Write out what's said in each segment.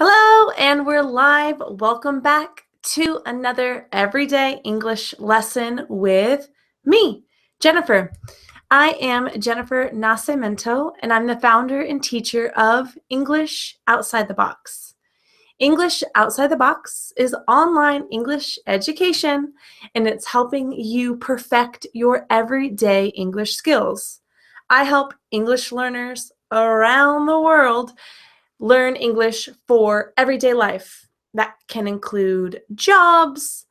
Hello, and we're live. Welcome back to another everyday English lesson with me, Jennifer. I am Jennifer Nascimento, and I'm the founder and teacher of English Outside the Box. English Outside the Box is online English education, and it's helping you perfect your everyday English skills. I help English learners around the world learn English for everyday life. That can include jobs,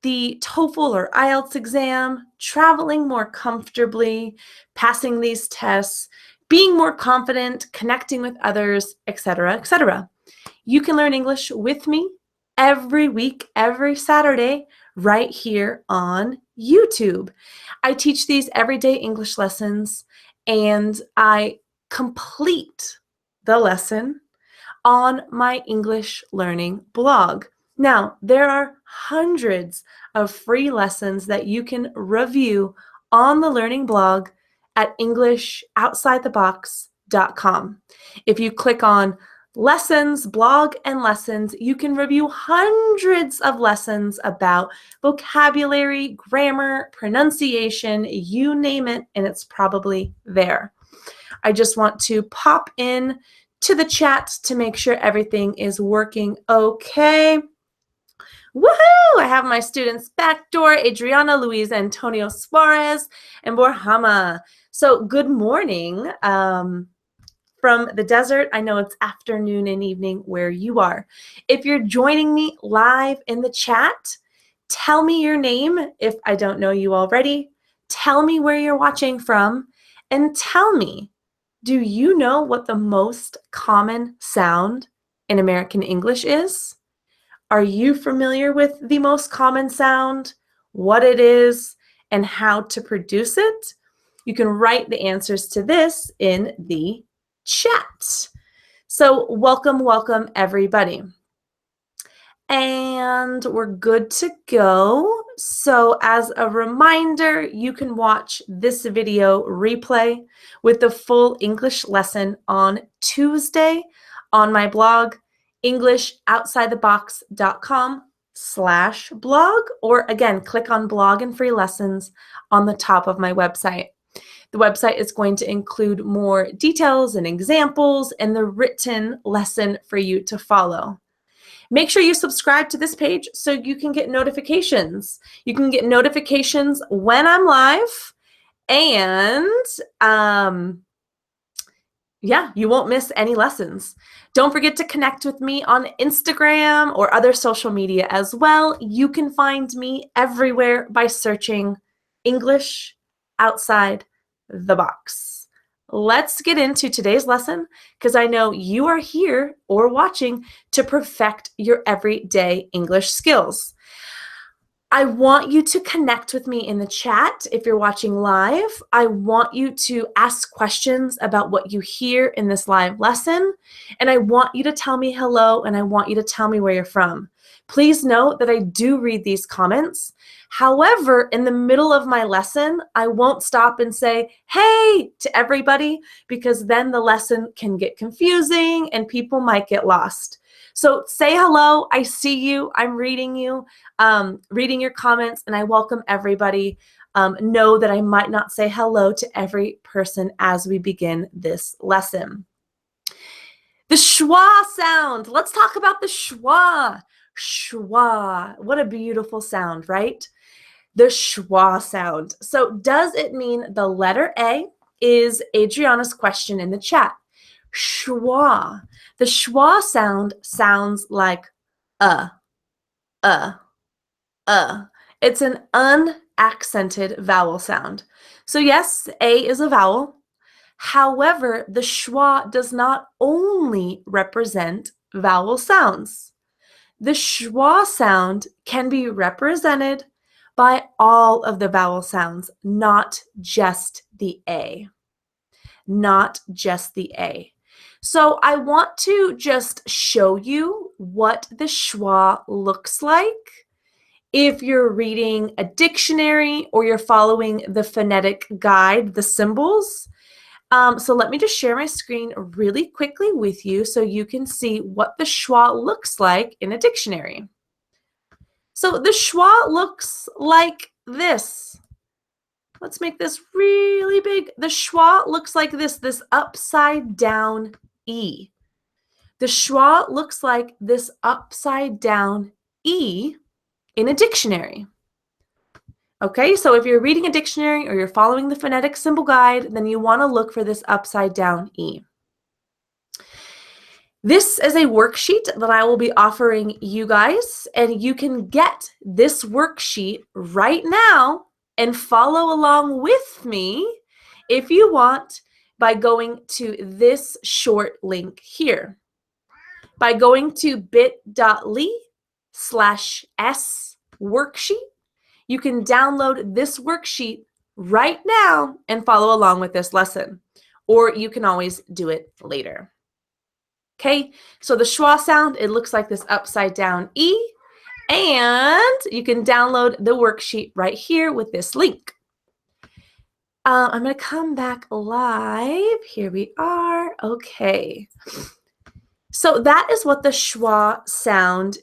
the TOEFL or IELTS exam, traveling more comfortably, passing these tests, being more confident, connecting with others, etc., etc. You can learn English with me every week, every Saturday, right here on YouTube. I teach these everyday English lessons and I complete the lesson on my English learning blog. Now, there are hundreds of free lessons that you can review on the learning blog at EnglishOutsideTheBox.com. If you click on Lessons, Blog, and Lessons, you can review hundreds of lessons about vocabulary, grammar, pronunciation, you name it, and it's probably there. I just want to pop in to the chat to make sure everything is working okay. Woohoo! I have my students Backdoor, Adriana, Luis, Antonio Suarez, and Borhama. So good morning from the desert. I know it's afternoon and evening where you are. If you're joining me live in the chat, tell me your name if I don't know you already. Tell me where you're watching from, and tell me, do you know what the most common sound in American English is? Are you familiar with the most common sound, what it is, and how to produce it? You can write the answers to this in the chat. So welcome everybody. And we're good to go. So as a reminder, you can watch this video replay with the full English lesson on Tuesday on my blog, EnglishOutsideTheBox.com/blog, or again, click on blog and free lessons on the top of my website. The website is going to include more details and examples and the written lesson for you to follow. Make sure you subscribe to this page so you can get notifications. You can get notifications when I'm live, and yeah, you won't miss any lessons. Don't forget to connect with me on Instagram or other social media as well. You can find me everywhere by searching English Outside the Box. Let's get into today's lesson because I know you are here or watching to perfect your everyday English skills. I want you to connect with me in the chat if you're watching live. I want you to ask questions about what you hear in this live lesson, and I want you to tell me hello, and I want you to tell me where you're from. Please note that I do read these comments. However, in the middle of my lesson, I won't stop and say, hey, to everybody, because then the lesson can get confusing and people might get lost. So say hello. I see you. I'm reading you, reading your comments, and I welcome everybody. Know that I might not say hello to every person as we begin this lesson. The schwa sound. Let's talk about the schwa. Schwa. What a beautiful sound, right? The schwa sound. So does it mean the letter A is Adriana's question in the chat? Schwa. The schwa sound sounds like uh. It's an unaccented vowel sound. So yes, A is a vowel. However, the schwa does not only represent vowel sounds. The schwa sound can be represented by all of the vowel sounds, not just the A. Not just the A. So I want to just show you what the schwa looks like. If you're reading a dictionary or you're following the phonetic guide, the symbols, So let me just share my screen really quickly with you so you can see what the schwa looks like in a dictionary. So the schwa looks like this. Let's make this really big. The schwa looks like this upside down E. The schwa looks like this upside down E in a dictionary. Okay, so if you're reading a dictionary or you're following the phonetic symbol guide, then you want to look for this upside down E. This is a worksheet that I will be offering you guys, and you can get this worksheet right now and follow along with me if you want by going to this short link here. By going to bit.ly/s worksheet, you can download this worksheet right now and follow along with this lesson, or you can always do it later. Okay, so the schwa sound, it looks like this upside down E, and you can download the worksheet right here with this link. I'm going to come back live. Here we are. Okay. So that is what the schwa sound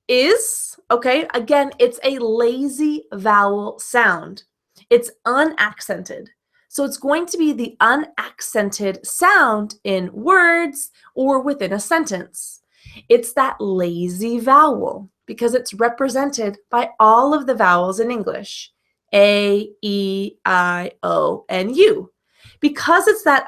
is. Okay, again, it's a lazy vowel sound. It's unaccented. So it's going to be the unaccented sound in words or within a sentence. It's that lazy vowel because it's represented by all of the vowels in English. A, E, I, O, and U. Because it's that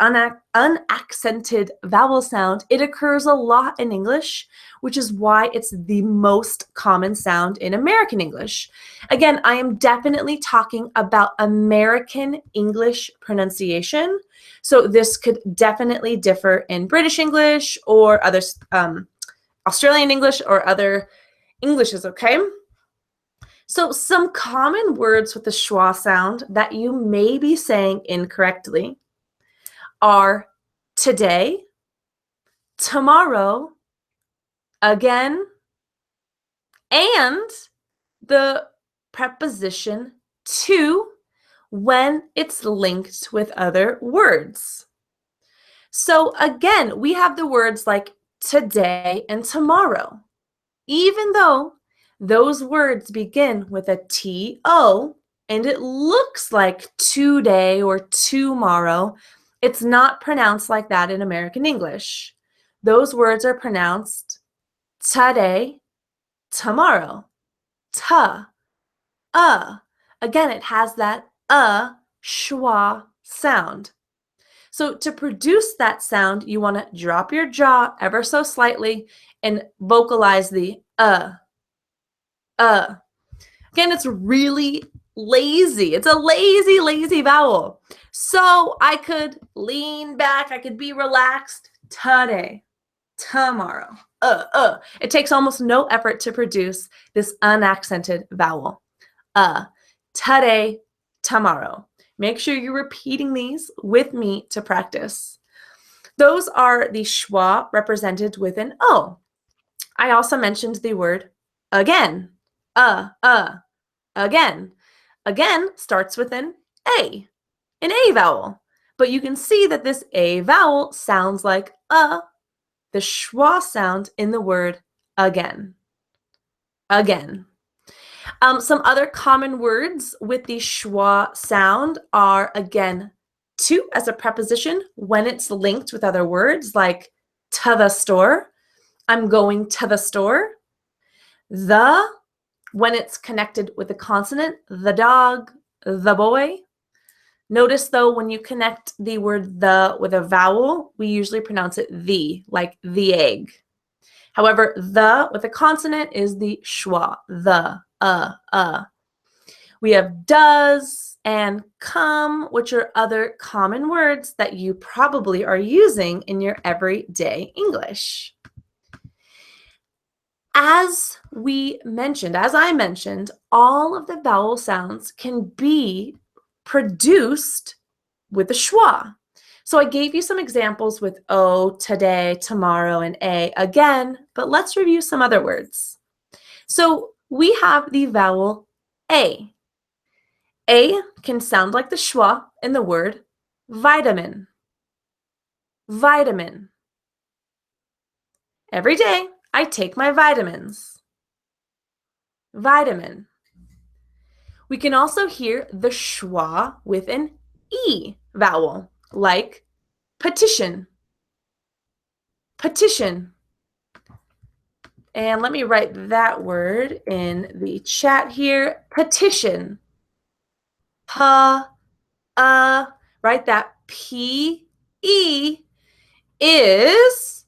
unaccented vowel sound, it occurs a lot in English, which is why it's the most common sound in American English. Again, I am definitely talking about American English pronunciation. So this could definitely differ in British English or other Australian English or other Englishes, okay? So some common words with the schwa sound that you may be saying incorrectly are today, tomorrow, again, and the preposition to when it's linked with other words. So again, we have the words like today and tomorrow. Even though those words begin with a T-O and it looks like today or tomorrow, it's not pronounced like that in American English. Those words are pronounced today, tomorrow, ta, Again, it has that schwa sound. So to produce that sound, you want to drop your jaw ever so slightly and vocalize the Again, it's really lazy. It's a lazy, lazy vowel. So I could lean back. I could be relaxed today, tomorrow. It takes almost no effort to produce this unaccented vowel. Today, tomorrow. Make sure you're repeating these with me to practice. Those are the schwa represented with an O. I also mentioned the word again. Again. Again starts with an A vowel. But you can see that this A vowel sounds like the schwa sound in the word again. Again. Some other common words with the schwa sound are, again, to as a preposition when it's linked with other words like to the store. I'm going to the store. The, when it's connected with a consonant, the dog, the boy. Notice, though, when you connect the word the with a vowel, we usually pronounce it the, like the egg. However, the with a consonant is the schwa, the, We have does and come, which are other common words that you probably are using in your everyday English. As I mentioned, all of the vowel sounds can be produced with the schwa. So I gave you some examples with O, today, tomorrow, and A again, but let's review some other words. So we have the vowel A. A can sound like the schwa in the word vitamin. vitamin. Every day, I take my vitamins. Vitamin. We can also hear the schwa with an E vowel, like petition. Petition. And let me write that word in the chat here. Petition. Right? That P-E is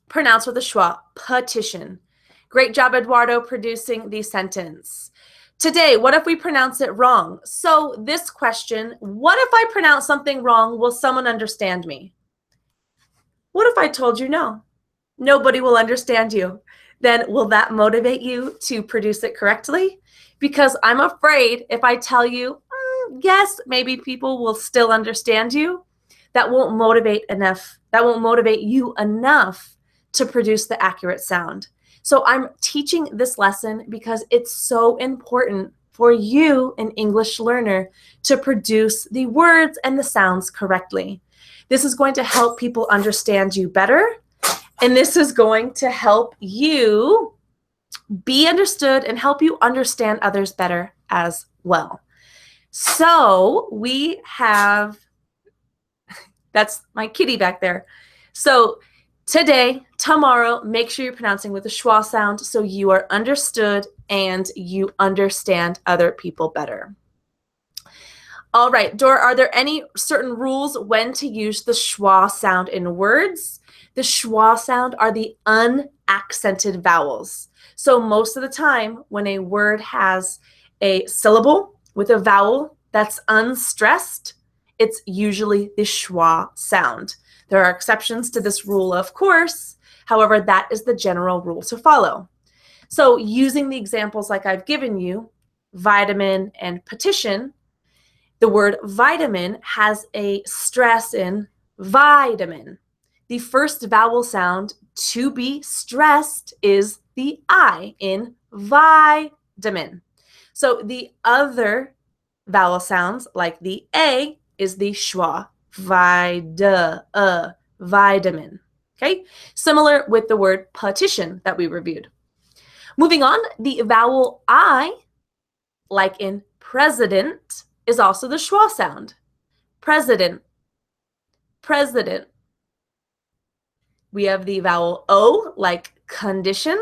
pronounced with a schwa. Petition. Great job, Eduardo, producing the sentence. Today, what if we pronounce it wrong? So this question, what if I pronounce something wrong? Will someone understand me? What if I told you no? Nobody will understand you. Then will that motivate you to produce it correctly? Because I'm afraid if I tell you, yes, maybe people will still understand you, that won't motivate enough. That won't motivate you enough to produce the accurate sound. So I'm teaching this lesson because it's so important for you, an English learner, to produce the words and the sounds correctly. This is going to help people understand you better, and this is going to help you be understood and help you understand others better as well. So we have, that's my kitty back there. So today, tomorrow, make sure you're pronouncing with a schwa sound so you are understood and you understand other people better. All right, Dora, are there any certain rules when to use the schwa sound in words? The schwa sound are the unaccented vowels. So most of the time when a word has a syllable with a vowel that's unstressed, it's usually the schwa sound. There are exceptions to this rule, of course. However, that is the general rule to follow. So using the examples like I've given you, vitamin and petition, the word vitamin has a stress in vitamin. The first vowel sound to be stressed is the I in vitamin. So the other vowel sounds, like the A, is the schwa, vitamin. Okay? Similar with the word petition that we reviewed. Moving on, the vowel I, like in president, is also the schwa sound. President, president. We have the vowel O, like condition.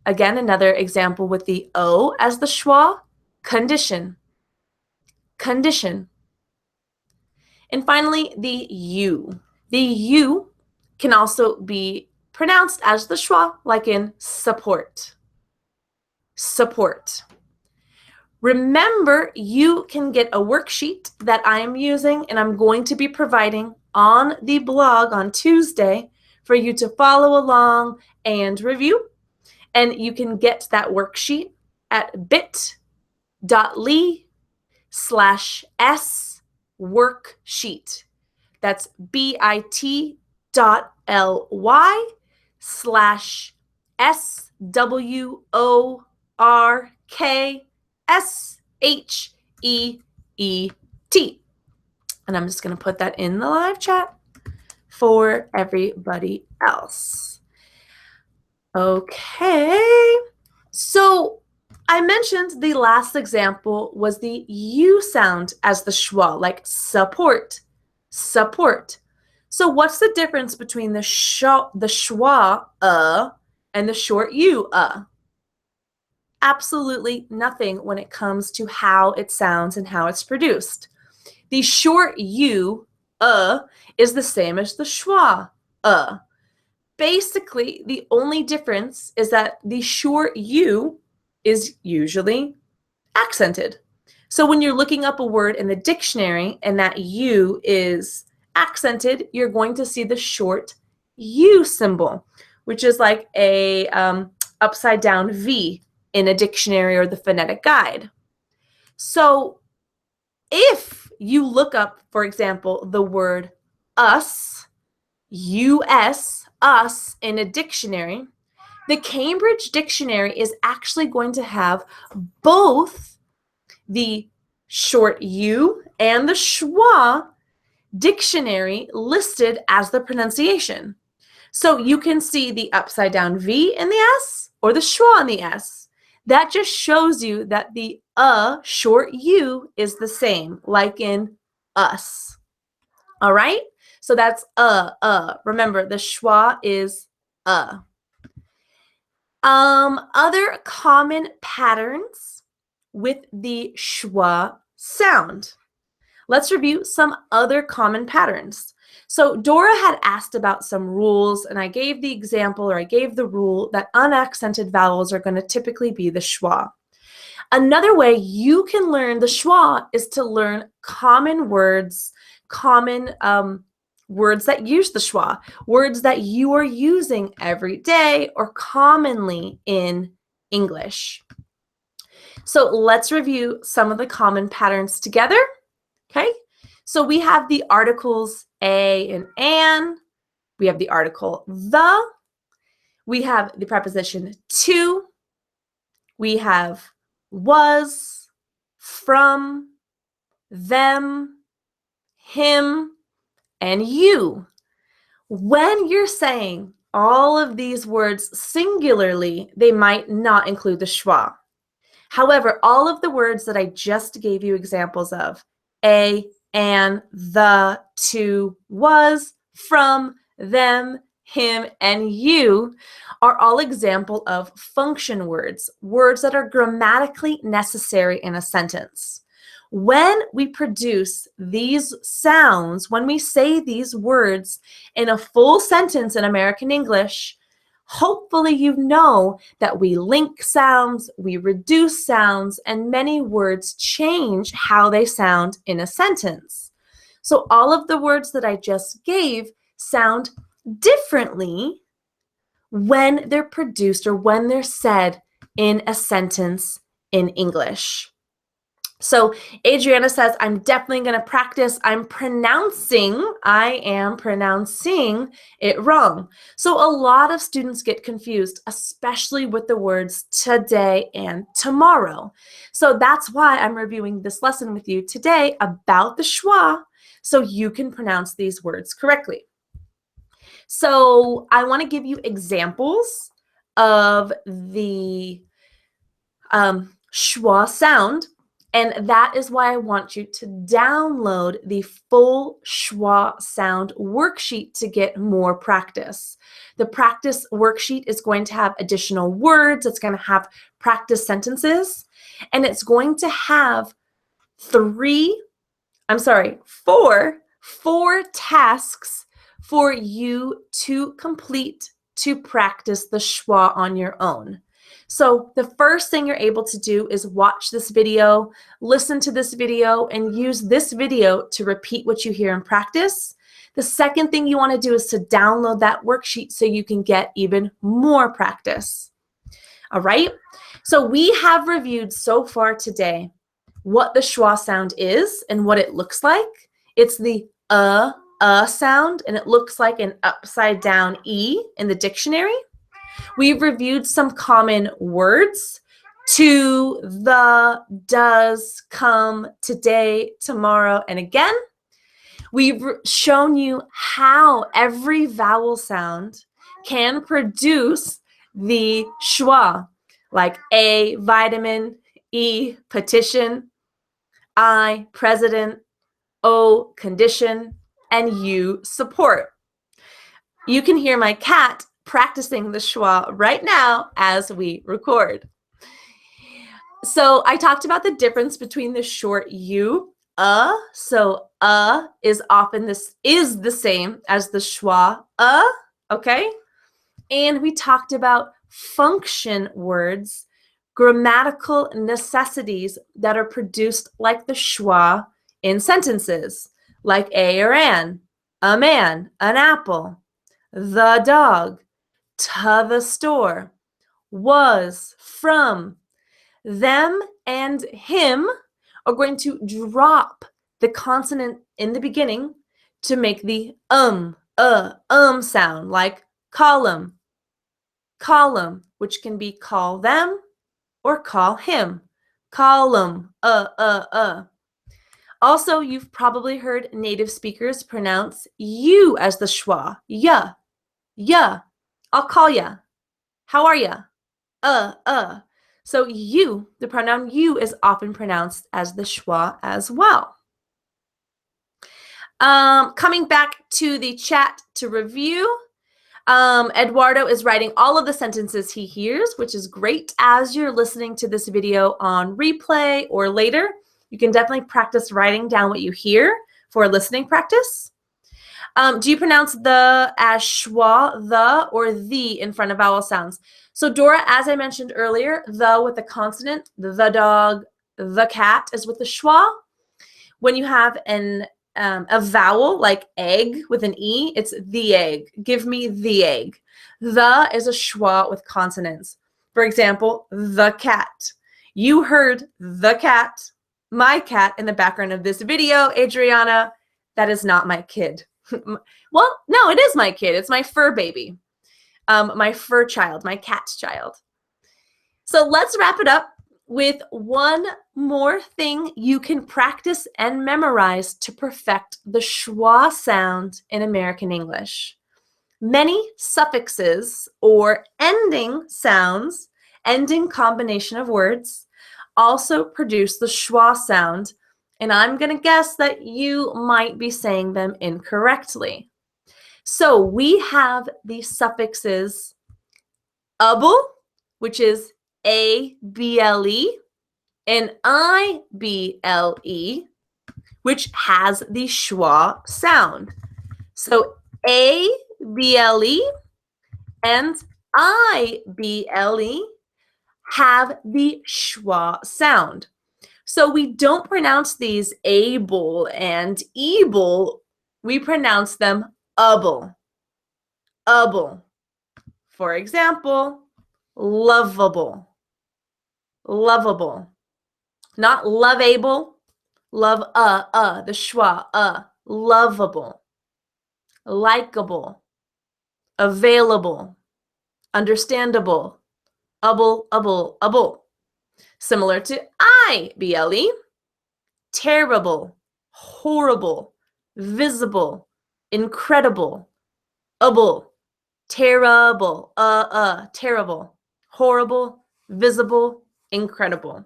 Again, another example with the O as the schwa, condition, condition. And finally, the U. The U can also be pronounced as the schwa, like in support, support. Remember, you can get a worksheet that I am using and I'm going to be providing on the blog on Tuesday for you to follow along and review. And you can get that worksheet at bit.ly/s worksheet. That's bit.ly/SWORKSHEET. And I'm just going to put that in the live chat for everybody else. Okay, so I mentioned the last example was the U sound as the schwa, like support, support. So what's the difference between the schwa and the short U Absolutely nothing when it comes to how it sounds and how it's produced. The short U is the same as the schwa Basically, the only difference is that the short U is usually accented. So when you're looking up a word in the dictionary and that U is accented, you're going to see the short U symbol, which is like a upside down V in a dictionary or the phonetic guide. So if you look up, for example, the word us, US, us, in a dictionary, the Cambridge Dictionary is actually going to have both the short U and the schwa dictionary listed as the pronunciation. So you can see the upside down V in the S or the schwa in the S. That just shows you that the short U is the same, like in us. All right? So that's Remember, the schwa is Other common patterns with the schwa sound. Let's review some other common patterns. So Dora had asked about some rules, and I gave the example, or I gave the rule, that unaccented vowels are going to typically be the schwa. Another way you can learn the schwa is to learn common words, words that use the schwa, words that you are using every day or commonly in English. So let's review some of the common patterns together. Okay, so we have the articles a and an. We have the article the. We have the preposition to. We have was, from, them, him, and you. When you're saying all of these words singularly, they might not include the schwa. However, all of the words that I just gave you examples of, a, an, the, to, was, from, them, him, and you, are all example of function words, words that are grammatically necessary in a sentence. When we produce these sounds, when we say these words in a full sentence in American English, hopefully you know that we link sounds, we reduce sounds, and many words change how they sound in a sentence. So all of the words that I just gave sound differently when they're produced or when they're said in a sentence in English. So Adriana says, I'm definitely going to practice. I am pronouncing it wrong. So a lot of students get confused, especially with the words today and tomorrow. So that's why I'm reviewing this lesson with you today about the schwa, so you can pronounce these words correctly. So I want to give you examples of the schwa sound. And that is why I want you to download the full Schwa Sound worksheet to get more practice. The practice worksheet is going to have additional words. It's going to have practice sentences. And it's going to have four tasks for you to complete to practice the schwa on your own. So the first thing you're able to do is watch this video, listen to this video, and use this video to repeat what you hear in practice. The second thing you want to do is to download that worksheet so you can get even more practice. All right? So we have reviewed so far today what the schwa sound is and what it looks like. It's the sound, and it looks like an upside down E in the dictionary. We've reviewed some common words: to, the, does, come, today, tomorrow, and again. We've shown you how every vowel sound can produce the schwa, like A, vitamin, E, petition, I, president, O, condition, and U, support. You can hear my cat practicing the schwa right now as we record. So I talked about the difference between the short U, so is often is the same as the schwa, okay? And we talked about function words, grammatical necessities that are produced like the schwa in sentences, like a or an, a man, an apple, the dog, to the store, was, from. Them and him are going to drop the consonant in the beginning to make the sound, like column, which can be call them or call him, column, Also, you've probably heard native speakers pronounce you as the schwa. Ya, ya. I'll call ya. How are ya? So you, the pronoun you, is often pronounced as the schwa as well. Coming back to the chat to review, Eduardo is writing all of the sentences he hears, which is great. As you're listening to this video on replay or later, you can definitely practice writing down what you hear for listening practice. Do you pronounce the as schwa, the, or the in front of vowel sounds? So Dora, as I mentioned earlier, the with the consonant, the dog, the cat is with the schwa. When you have a vowel like egg with an E, it's the egg. Give me the egg. The is a schwa with consonants. For example, the cat. You heard the cat, my cat, in the background of this video, Adriana. That is not my kid. Well, no, it is my kid. It's my fur baby, my fur child, my cat's child. So let's wrap it up with one more thing you can practice and memorize to perfect the schwa sound in American English. Many suffixes or ending sounds, ending combination of words, also produce the schwa sound, and I'm going to guess that you might be saying them incorrectly. So we have the suffixes able, which is A-B-L-E, and I-B-L-E, which has the schwa sound. So A-B-L-E and I-B-L-E have the schwa sound. So we don't pronounce these able and able. We pronounce them able. Able. For example, lovable. Lovable. Not lovable. Love, the schwa, lovable. Likeable. Available. Understandable. Able. Similar to I-B-L-E, terrible, horrible, visible, incredible, able, terrible, terrible, horrible, visible, incredible.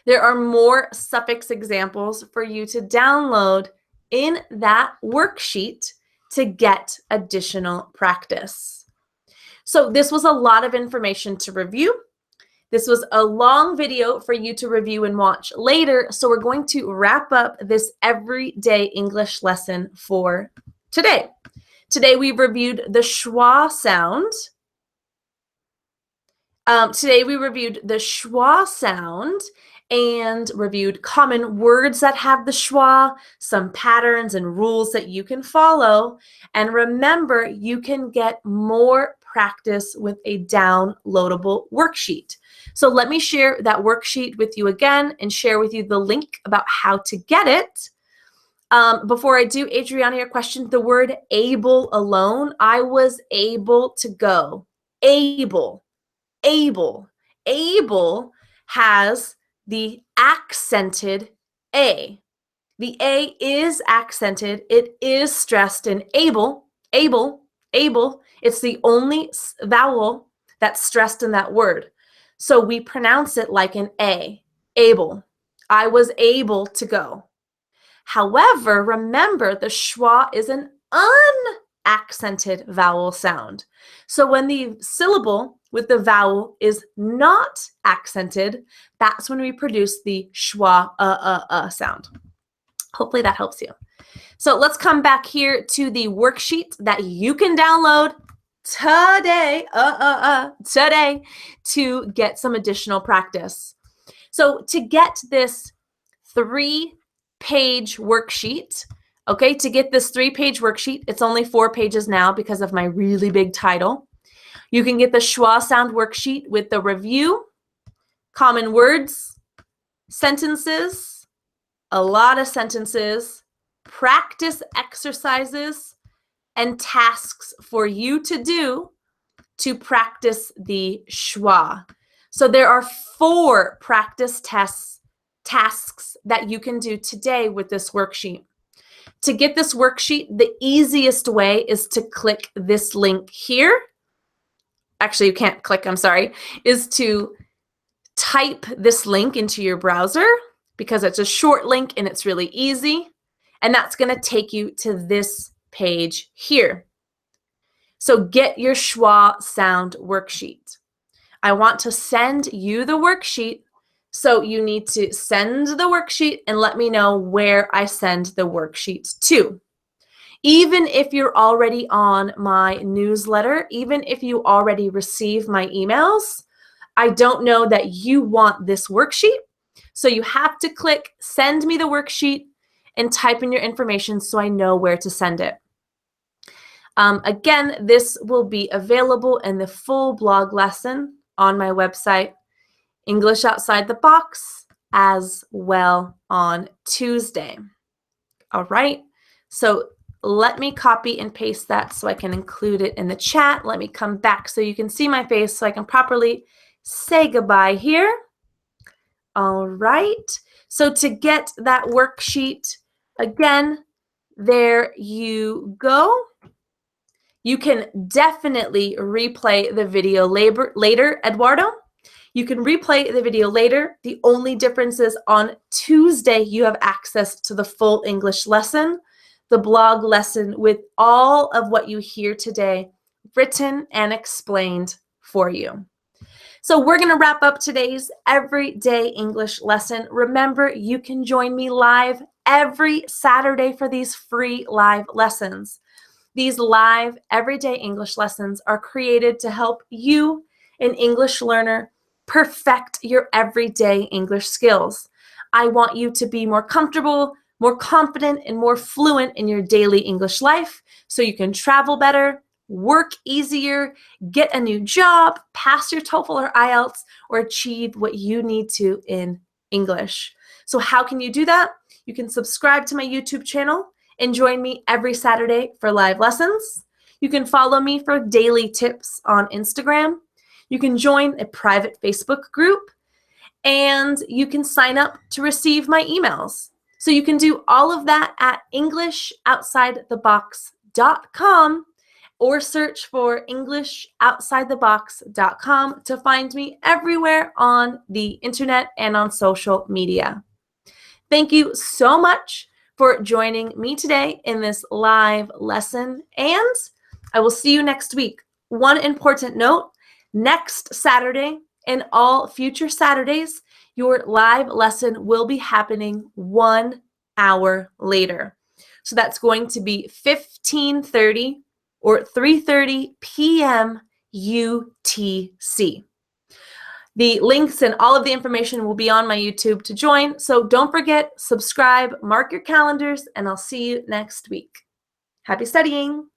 There are more suffix examples for you to download in that worksheet to get additional practice. So this was a lot of information to review. This was a long video for you to review and watch later, so we're going to wrap up this everyday English lesson for today. Today we reviewed the schwa sound. Today we reviewed the schwa sound and reviewed common words that have the schwa, some patterns and rules that you can follow. And remember, you can get more practice with a downloadable worksheet. So let me share that worksheet with you again and share with you the link about how to get it. Before I do, Adriana, your question, the word able alone, I was able to go. Able. Able has the accented A. The A is accented. It is stressed in able. It's the only vowel that's stressed in that word. So we pronounce it like an A, able. I was able to go. However, remember the schwa is an unaccented vowel sound. So when the syllable with the vowel is not accented, that's when we produce the schwa sound. Hopefully that helps you. So let's come back here to the worksheet that you can download today, today to get some additional practice. So to get this 3-page worksheet, okay, to get this 3-page worksheet, it's only 4 pages now because of my really big title. You can get the Schwa Sound worksheet with the review, common words, sentences, a lot of sentences, practice exercises, and tasks for you to do to practice the schwa. So there are 4 practice tests tasks that you can do today with this worksheet. To get this worksheet, the easiest way is to click this link here. Actually, you can't click, I'm sorry, is to type this link into your browser because it's a short link and it's really easy. And that's going to take you to this page here. So get your Schwa Sound worksheet. I want to send you the worksheet. So you need to send the worksheet and let me know where I send the worksheet to. Even if you're already on my newsletter, even if you already receive my emails, I don't know that you want this worksheet. So you have to click send me the worksheet and type in your information so I know where to send it. Again, this will be available in the full blog lesson on my website, English Outside the Box, as well on Tuesday. All right, so let me copy and paste that so I can include it in the chat. Let me come back so you can see my face so I can properly say goodbye here. All right, so to get that worksheet, again, there you go. You can definitely replay the video later, Eduardo. You can replay the video later. The only difference is on Tuesday, you have access to the full English lesson, the blog lesson with all of what you hear today written and explained for you. So we're going to wrap up today's Everyday English lesson. Remember, you can join me live every Saturday for these free live lessons. These live everyday English lessons are created to help you, an English learner, perfect your everyday English skills. I want you to be more comfortable, more confident, and more fluent in your daily English life so you can travel better, work easier, get a new job, pass your TOEFL or IELTS, or achieve what you need to in English. So how can you do that? You can subscribe to my YouTube channel and join me every Saturday for live lessons. You can follow me for daily tips on Instagram. You can join a private Facebook group, and you can sign up to receive my emails. So you can do all of that at EnglishOutsideTheBox.com or search for EnglishOutsideTheBox.com to find me everywhere on the internet and on social media. Thank you so much for joining me today in this live lesson, and I will see you next week. One important note, next Saturday and all future Saturdays, your live lesson will be happening 1 hour later. So that's going to be 15:30 or 3:30 p.m. UTC. The links and all of the information will be on my YouTube to join. So don't forget, subscribe, mark your calendars, and I'll see you next week. Happy studying!